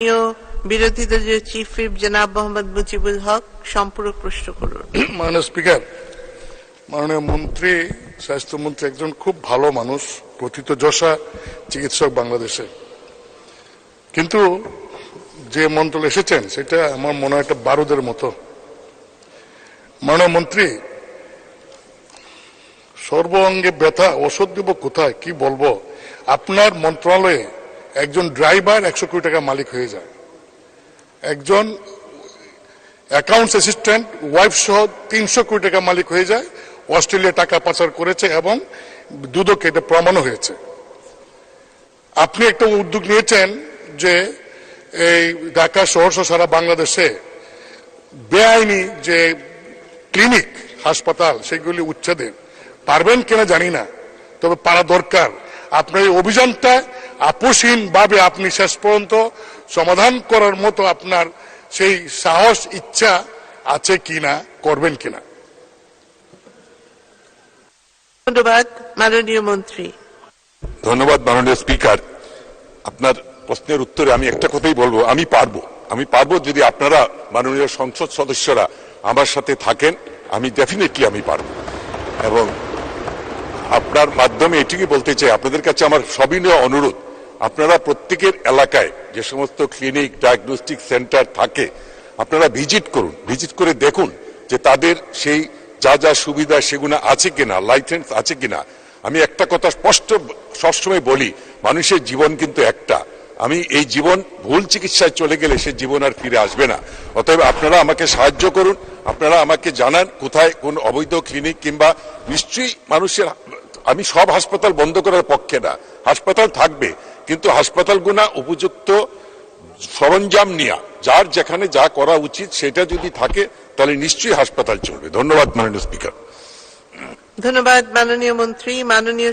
বিরোধী দলীয় chief whip জনাব মোহাম্মদ মুজিবুল হক সম্পূরক প্রশ্ন করুন। মাননীয় স্পিকার, মাননীয় মন্ত্রী, স্বাস্থ্যমন্ত্রী একজন খুব ভালো মানুষ, প্রথিতযশা চিকিৎসক বাংলাদেশে। কিন্তু যে মন্ত্রণালয় এসেছেন সেটা আমার মনে হয় একটা বারুদের মতো। মাননীয় মন্ত্রী, সর্ব অঙ্গে ব্যথা, ওষুধ দিব কোথায়, কি বলবো। আপনার মন্ত্রণালয়ে একজন ড্রাইভার 100 কোটি টাকা মালিক হয়ে যায়, একজন অ্যাকাউন্টস অ্যাসিস্ট্যান্ট ওয়াইফ সহ 300 কোটি টাকা মালিক হয়ে যায়, অস্ট্রেলিয়া টাকা পাচার করেছে এবং দুদকে এটা প্রমাণও হয়েছে। আপনি একটা উদ্যোগ নিয়েছেন যে এই ঢাকা শহর সহ সারা বাংলাদেশে বেআইনি যে ক্লিনিক, হাসপাতাল, সেগুলি উচ্ছেদের পারবেন কিনা জানি না, তবে পারা দরকার। আপনার এই অভিযানটা আপোষহীন ভাবে আপনি শেষ পর্যন্ত সমাধান করার মতো আপনার সেই সাহস, ইচ্ছা আছে কিনা, করবেন কিনা। ধন্যবাদ মাননীয় মন্ত্রী। ধন্যবাদ মাননীয় স্পিকার। আপনার প্রশ্নের উত্তরে আমি একটা কথাই বলবো, আমি পারবো যদি আপনারা মাননীয় সংসদ সদস্যরা আমার সাথে থাকেন, আমি ডেফিনেটলি আমি পারবো। এবং আপনার মাধ্যমে এটুকুই বলতে চাই, আপনাদের কাছে আমার সবিনয় অনুরোধ, আপনারা প্রত্যেকের এলাকায় যে সমস্ত ক্লিনিক, ডায়াগনস্টিক সেন্টার থাকে, আপনারা ভিজিট করুন, ভিজিট করে দেখুন যে তাদের সেই যা যা সুবিধা সেগুলো আছে কিনা, লাইসেন্স আছে কিনা। আমি একটা কথা স্পষ্ট সবসময় বলি, মানুষের জীবন কিন্তু একটা। আমি এই জীবন ভুল চিকিৎসায় চলে গেলে সে জীবন আর ফিরে আসবে না। অতএব আপনারা আমাকে সাহায্য করুন, আপনারা আমাকে জানান কোথায় কোন অবৈধ ক্লিনিক, কিংবা নিশ্চয়ই মানুষের, আমি সব হাসপাতাল বন্ধ করার পক্ষে না, হাসপাতাল থাকবে, কিন্তু হাসপাতালগুলো উপযুক্ত সরঞ্জাম নিয়ে যার যেখানে যা করা উচিত সেটা যদি থাকে তাহলে নিশ্চয়ই হাসপাতাল চলবে। ধন্যবাদ মাননীয় স্পিকার। ধন্যবাদ মাননীয় মন্ত্রী। মাননীয়